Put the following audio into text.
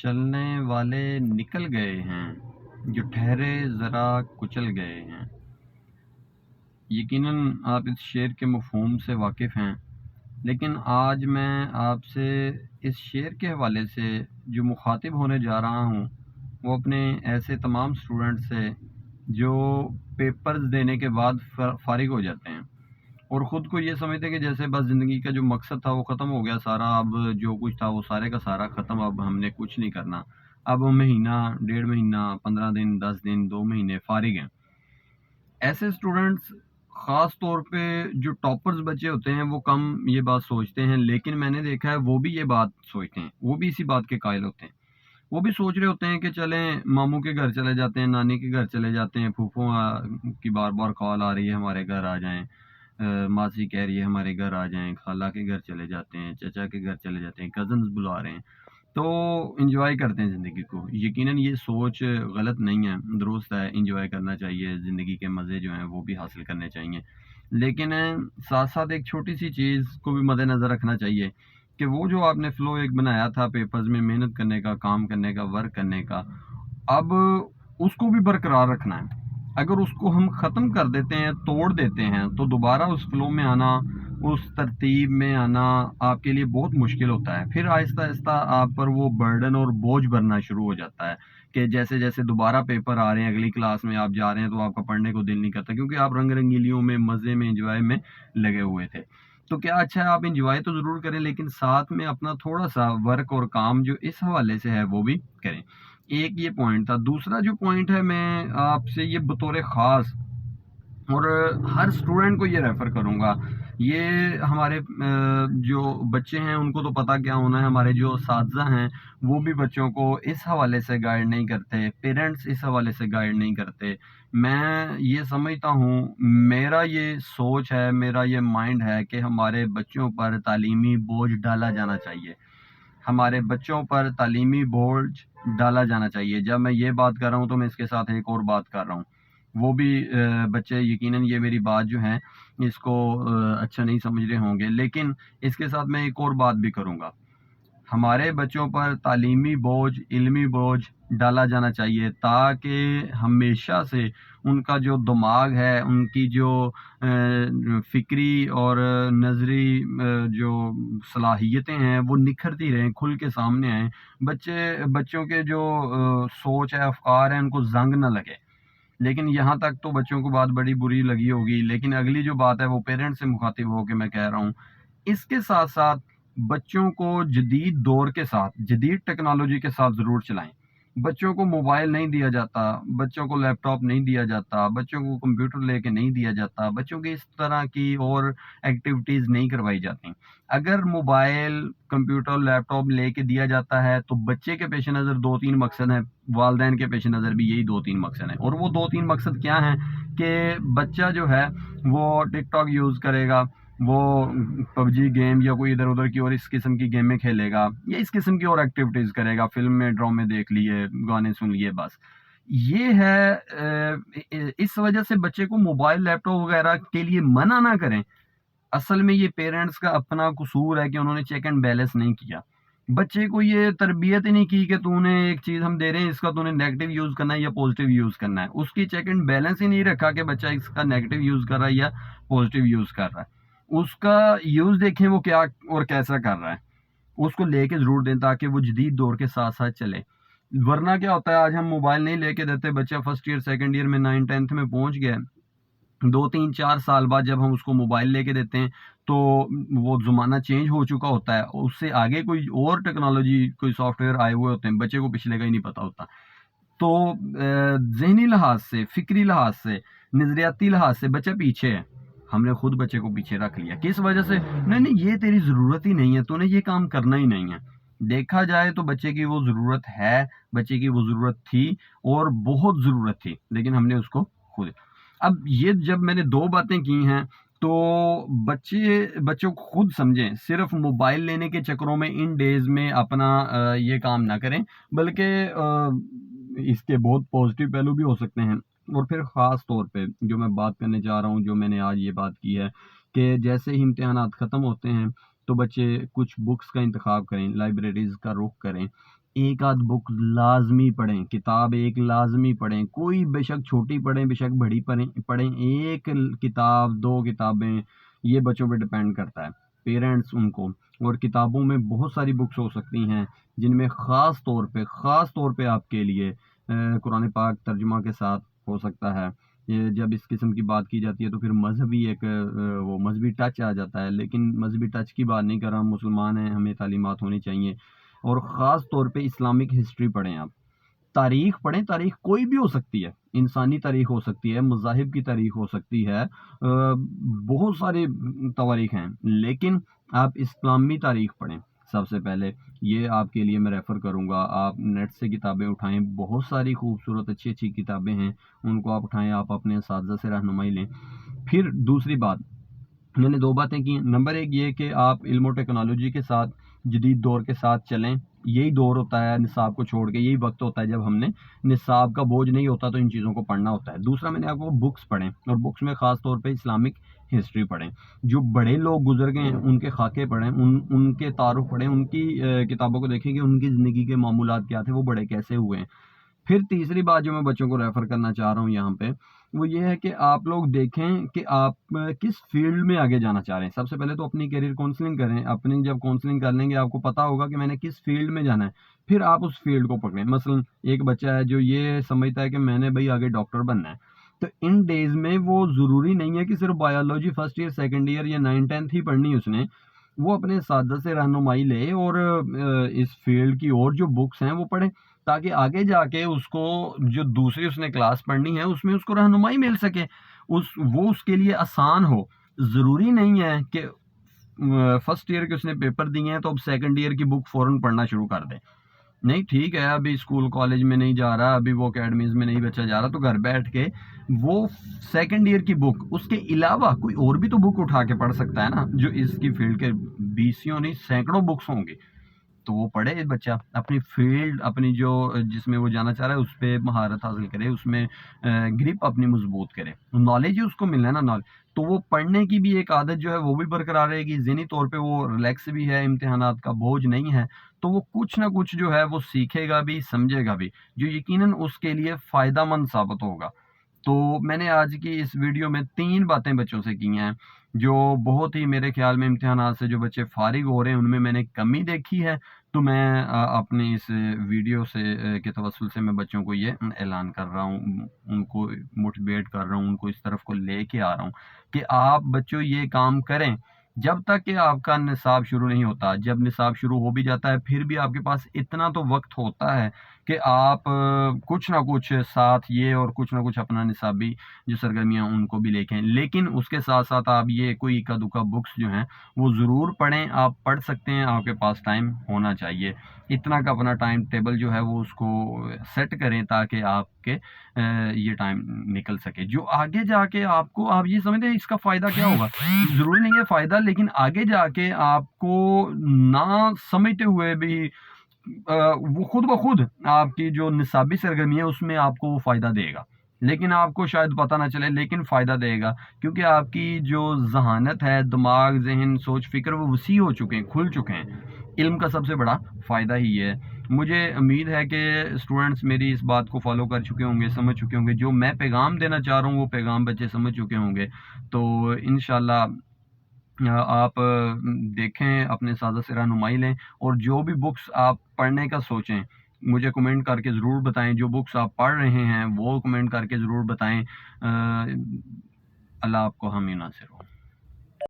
چلنے والے نکل گئے ہیں، جو ٹھہرے ذرا کچل گئے ہیں۔ یقیناً آپ اس شعر کے مفہوم سے واقف ہیں، لیکن آج میں آپ سے اس شعر کے حوالے سے جو مخاطب ہونے جا رہا ہوں وہ اپنے ایسے تمام اسٹوڈنٹ سے جو پیپرز دینے کے بعد فارغ ہو جاتے ہیں اور خود کو یہ سمجھتے ہیں کہ جیسے بس زندگی کا جو مقصد تھا وہ ختم ہو گیا سارا، اب جو کچھ تھا وہ سارے کا سارا ختم، اب ہم نے کچھ نہیں کرنا، اب مہینہ 1.5 مہینہ 15 دن 10 دن 2 مہینے فارغ ہیں۔ ایسے اسٹوڈنٹس خاص طور پہ جو ٹاپرز بچے ہوتے ہیں وہ کم یہ بات سوچتے ہیں، لیکن میں نے دیکھا ہے وہ بھی یہ بات سوچتے ہیں، وہ بھی اسی بات کے قائل ہوتے ہیں۔ وہ بھی سوچ رہے ہوتے ہیں کہ چلیں ماموں کے گھر چلے جاتے ہیں، نانی کے گھر چلے جاتے ہیں، پھوپھو کی بار بار کال آ رہی ہے ہمارے گھر آ جائیں، ماسی کہہ رہی ہے ہمارے گھر آ جائیں، خالہ کے گھر چلے جاتے ہیں، چچا کے گھر چلے جاتے ہیں، کزنز بلا رہے ہیں، تو انجوائے کرتے ہیں زندگی کو۔ یقیناً یہ سوچ غلط نہیں ہے، درست ہے، انجوائے کرنا چاہیے، زندگی کے مزے جو ہیں وہ بھی حاصل کرنے چاہیے، لیکن ساتھ ساتھ ایک چھوٹی سی چیز کو بھی مد نظر رکھنا چاہیے کہ وہ جو آپ نے فلو ایک بنایا تھا پیپرز میں محنت کرنے کا، کام کرنے کا، ورک کرنے کا، اب اس کو بھی برقرار رکھنا ہے۔ اگر اس کو ہم ختم کر دیتے ہیں، توڑ دیتے ہیں، تو دوبارہ اس فلو میں آنا، اس ترتیب میں آنا آپ کے لیے بہت مشکل ہوتا ہے۔ پھر آہستہ آہستہ آپ پر وہ برڈن اور بوجھ بننا شروع ہو جاتا ہے کہ جیسے جیسے دوبارہ پیپر آ رہے ہیں، اگلی کلاس میں آپ جا رہے ہیں تو آپ کا پڑھنے کو دل نہیں کرتا، کیونکہ آپ رنگ رنگیلیوں میں، مزے میں، انجوائے میں لگے ہوئے تھے۔ تو کیا اچھا ہے، آپ انجوائے تو ضرور کریں، لیکن ساتھ میں اپنا تھوڑا سا ورک اور کام جو اس حوالے سے ہے وہ بھی کریں۔ ایک یہ پوائنٹ تھا۔ دوسرا جو پوائنٹ ہے، میں آپ سے یہ بطور خاص اور ہر اسٹوڈنٹ کو یہ ریفر کروں گا، یہ ہمارے جو بچے ہیں ان کو تو پتہ کیا ہونا ہے، ہمارے جو اساتذہ ہیں وہ بھی بچوں کو اس حوالے سے گائیڈ نہیں کرتے، پیرنٹس اس حوالے سے گائیڈ نہیں کرتے۔ میں یہ سمجھتا ہوں، میرا یہ سوچ ہے، میرا یہ مائنڈ ہے کہ ہمارے بچوں پر تعلیمی بوجھ ڈالا جانا چاہیے، ہمارے بچوں پر تعلیمی بوجھ ڈالا جانا چاہیے۔ جب میں یہ بات کر رہا ہوں تو میں اس کے ساتھ ایک اور بات کر رہا ہوں، وہ بھی بچے یقیناً یہ میری بات جو ہے اس کو اچھا نہیں سمجھ رہے ہوں گے، لیکن اس کے ساتھ میں ایک اور بات بھی کروں گا۔ ہمارے بچوں پر تعلیمی بوجھ، علمی بوجھ ڈالا جانا چاہیے تاکہ ہمیشہ سے ان کا جو دماغ ہے، ان کی جو فکری اور نظری جو صلاحیتیں ہیں وہ نکھرتی رہیں، کھل کے سامنے آئیں، بچوں کے جو سوچ ہے، افکار ہیں، ان کو زنگ نہ لگے۔ لیکن یہاں تک تو بچوں کو بات بڑی بری لگی ہوگی، لیکن اگلی جو بات ہے وہ پیرنٹ سے مخاطب ہو کے میں کہہ رہا ہوں، اس کے ساتھ ساتھ بچوں کو جدید دور کے ساتھ، جدید ٹیکنالوجی کے ساتھ ضرور چلائیں۔ بچوں کو موبائل نہیں دیا جاتا، بچوں کو لیپ ٹاپ نہیں دیا جاتا، بچوں کو کمپیوٹر لے کے نہیں دیا جاتا، بچوں کی اس طرح کی اور ایکٹیویٹیز نہیں کروائی جاتی۔ اگر موبائل، کمپیوٹر، لیپ ٹاپ لے کے دیا جاتا ہے تو بچے کے پیش نظر 2-3 مقصد ہیں، والدین کے پیش نظر بھی یہی 2-3 مقصد ہیں، اور وہ 2-3 مقصد کیا ہیں کہ بچہ جو ہے وہ ٹک ٹاک یوز کرے گا، وہ پب جی گیم یا کوئی ادھر ادھر کی اور اس قسم کی گیمیں کھیلے گا، یا اس قسم کی اور ایکٹیویٹیز کرے گا، فلم میں ڈرامے دیکھ لیے، گانے سن لیے، بس یہ ہے۔ اس وجہ سے بچے کو موبائل، لیپ ٹاپ وغیرہ کے لیے منع نہ کریں، اصل میں یہ پیرنٹس کا اپنا قصور ہے کہ انہوں نے چیک اینڈ بیلنس نہیں کیا، بچے کو یہ تربیت ہی نہیں کی کہ تو نے ایک چیز ہم دے رہے ہیں، اس کا تو نے نیگیٹو یوز کرنا ہے یا پوزیٹیو یوز کرنا ہے، اس کی چیک اینڈ بیلنس ہی نہیں رکھا کہ بچہ اس کا نیگیٹو یوز کر رہا ہے یا پوزیٹیو یوز کر رہا ہے، اس کا یوز دیکھیں وہ کیا اور کیسا کر رہا ہے، اس کو لے کے ضرور دیں تاکہ وہ جدید دور کے ساتھ ساتھ چلے۔ ورنہ کیا ہوتا ہے، آج ہم موبائل نہیں لے کے دیتے، بچہ فرسٹ ایئر سیکنڈ ایئر میں 9 10 میں پہنچ گیا، 2 3 4 سال بعد جب ہم اس کو موبائل لے کے دیتے ہیں تو وہ زمانہ چینج ہو چکا ہوتا ہے، اس سے آگے کوئی اور ٹیکنالوجی، کوئی سافٹ ویئر آئے ہوئے ہوتے ہیں، بچے کو پچھلے کا ہی نہیں پتا ہوتا۔ تو ذہنی لحاظ سے، فکری لحاظ سے، نظریاتی لحاظ سے بچہ پیچھے ہے، ہم نے خود بچے کو پیچھے رکھ لیا، کس وجہ سے؟ نہیں نہیں، یہ تیری ضرورت ہی نہیں ہے، تو نے یہ کام کرنا ہی نہیں ہے۔ دیکھا جائے تو بچے کی وہ ضرورت ہے، بچے کی وہ ضرورت تھی اور بہت ضرورت تھی، لیکن ہم نے اس کو خود۔ اب یہ جب میں نے 2 باتیں کی ہیں تو بچوں کو خود سمجھیں، صرف موبائل لینے کے چکروں میں ان ڈیز میں اپنا یہ کام نہ کریں، بلکہ اس کے بہت پازیٹیو پہلو بھی ہو سکتے ہیں۔ اور پھر خاص طور پہ جو میں بات کرنے جا رہا ہوں، جو میں نے آج یہ بات کی ہے کہ جیسے ہی امتحانات ختم ہوتے ہیں تو بچے کچھ بکس کا انتخاب کریں، لائبریریز کا رخ کریں ایک آدھ بک لازمی پڑھیں، کتاب ایک لازمی پڑھیں، کوئی بے شک چھوٹی پڑھیں بے شک بڑی پڑھیں، ایک کتاب 2 کتابیں، یہ بچوں پہ ڈپینڈ کرتا ہے، پیرنٹس ان کو. اور کتابوں میں بہت ساری بکس ہو سکتی ہیں جن میں خاص طور پہ آپ کے لیے قرآن پاک ترجمہ کے ساتھ ہو سکتا ہے. یہ جب اس قسم کی بات کی جاتی ہے تو پھر مذہبی ایک وہ مذہبی ٹچ آ جاتا ہے، لیکن مذہبی ٹچ کی بات نہیں کر رہا، ہم مسلمان ہیں، ہمیں تعلیمات ہونی چاہیے. اور خاص طور پہ اسلامک ہسٹری پڑھیں، آپ تاریخ پڑھیں، تاریخ کوئی بھی ہو سکتی ہے، انسانی تاریخ ہو سکتی ہے، مذاہب کی تاریخ ہو سکتی ہے، بہت ساری تواریخ ہیں، لیکن آپ اسلامی تاریخ پڑھیں سب سے پہلے. یہ آپ کے لیے میں ریفر کروں گا، آپ نیٹ سے کتابیں اٹھائیں، بہت ساری خوبصورت اچھی اچھی کتابیں ہیں، ان کو آپ اٹھائیں، آپ اپنے اساتذہ سے رہنمائی لیں. پھر دوسری بات، میں نے 2 باتیں کی. نمبر 1 یہ کہ آپ علم و ٹیکنالوجی کے ساتھ، جدید دور کے ساتھ چلیں. یہی دور ہوتا ہے نصاب کو چھوڑ کے، یہی وقت ہوتا ہے جب ہم نے نصاب کا بوجھ نہیں ہوتا تو ان چیزوں کو پڑھنا ہوتا ہے. دوسرا، میں نے آپ کو بکس پڑھیں، اور بکس میں خاص طور پہ اسلامک ہسٹری پڑھیں. جو بڑے لوگ گزر گئے ہیں ان کے خاکے پڑھیں، ان کے تعارف پڑھیں، ان کی کتابوں کو دیکھیں کہ ان کی زندگی کے معمولات کیا تھے، وہ بڑے کیسے ہوئے ہیں. پھر تیسری بات جو میں بچوں کو ریفر کرنا چاہ رہا ہوں یہاں پہ، وہ یہ ہے کہ آپ لوگ دیکھیں کہ آپ کس فیلڈ میں آگے جانا چاہ رہے ہیں. سب سے پہلے تو اپنی کیریئر کاؤنسلنگ کریں. اپنی جب کاؤنسلنگ کر لیں گے آپ کو پتا ہوگا کہ میں نے کس فیلڈ میں جانا ہے، پھر آپ اس فیلڈ کو پکڑیں. مثلا ایک بچہ ہے جو یہ سمجھتا ہے کہ میں نے بھائی آگے ڈاکٹر بننا ہے، تو ان ڈیز میں وہ ضروری نہیں ہے کہ صرف biology first year second year یا 9th 10th ہی پڑھنی ہے اس نے. وہ اپنے اساتذہ سے رہنمائی لے اور اس فیلڈ کی اور جو بکس ہیں وہ پڑھیں، تاکہ آگے جا کے اس کو جو دوسری اس نے کلاس پڑھنی ہے اس میں اس کو رہنمائی مل سکے، وہ اس کے لیے آسان ہو. ضروری نہیں ہے کہ فرسٹ ایئر کے اس نے پیپر دیے ہیں تو اب سیکنڈ ایئر کی بک فوراً پڑھنا شروع کر دے. نہیں، ٹھیک ہے، ابھی اسکول کالج میں نہیں جا رہا، ابھی وہ اکیڈمیز میں نہیں بچہ جا رہا، تو گھر بیٹھ کے وہ سیکنڈ ایئر کی بک، اس کے علاوہ کوئی اور بھی تو بک اٹھا کے پڑھ سکتا ہے نا، جو اس کی فیلڈ کے 20 نہیں سینکڑوں بکس ہوں گی. تو وہ پڑھے بچہ، اپنی فیلڈ، اپنی جو جس میں وہ جانا چاہ رہا ہے اس پہ مہارت حاصل کرے، اس میں گرپ اپنی مضبوط کرے. نالج ہی اس کو ملنا ہے نا، نالج. تو وہ پڑھنے کی بھی ایک عادت جو ہے وہ بھی برقرار رہے گی، ذہنی طور پہ وہ ریلیکس بھی ہے، امتحانات کا بوجھ نہیں ہے، تو وہ کچھ نہ کچھ جو ہے وہ سیکھے گا بھی، سمجھے گا بھی، جو یقیناً اس کے لیے فائدہ مند ثابت ہوگا. تو میں نے آج کی اس ویڈیو میں 3 باتیں بچوں سے کی ہیں جو بہت ہی میرے خیال میں امتحانات سے جو بچے فارغ ہو رہے ہیں ان میں نے کمی دیکھی ہے. تو میں اپنے اس ویڈیو سے کے توسل سے میں بچوں کو یہ اعلان کر رہا ہوں، ان کو موٹیویٹ کر رہا ہوں، ان کو اس طرف کو لے کے آ رہا ہوں کہ آپ بچوں یہ کام کریں جب تک کہ آپ کا نصاب شروع نہیں ہوتا. جب نصاب شروع ہو بھی جاتا ہے پھر بھی آپ کے پاس اتنا تو وقت ہوتا ہے کہ آپ کچھ نہ کچھ ساتھ یہ اور کچھ نہ کچھ اپنا نصابی جو سرگرمیاں ان کو بھی لے کے، لیکن اس کے ساتھ ساتھ آپ یہ کوئی اکا دکا بکس جو ہیں وہ ضرور پڑھیں. آپ پڑھ سکتے ہیں، آپ کے پاس ٹائم ہونا چاہیے، اتنا کا اپنا ٹائم ٹیبل جو ہے وہ اس کو سیٹ کریں تاکہ آپ کے یہ ٹائم نکل سکے. جو آگے جا کے آپ یہ سمجھتے ہیں اس کا فائدہ کیا ہوگا، ضروری نہیں ہے فائدہ، لیکن آگے جا کے آپ کو نہ سمجھتے ہوئے بھی وہ خود بخود آپ کی جو نصابی سرگرمی ہے اس میں آپ کو وہ فائدہ دے گا. لیکن آپ کو شاید پتہ نہ چلے، لیکن فائدہ دے گا، کیونکہ آپ کی جو ذہانت ہے، دماغ، ذہن، سوچ، فکر وہ وسیع ہو چکے ہیں، کھل چکے ہیں. علم کا سب سے بڑا فائدہ ہی ہے. مجھے امید ہے کہ اسٹوڈنٹس میری اس بات کو فالو کر چکے ہوں گے، سمجھ چکے ہوں گے، جو میں پیغام دینا چاہ رہا ہوں وہ پیغام بچے سمجھ چکے ہوں گے. تو انشاءاللہ آپ دیکھیں، اپنے اساتذہ سے رہنمائی لیں، اور جو بھی بکس آپ پڑھنے کا سوچیں مجھے کمنٹ کر کے ضرور بتائیں. جو بکس آپ پڑھ رہے ہیں وہ کمنٹ کر کے ضرور بتائیں. اللہ آپ کو حامی ناصر ہو.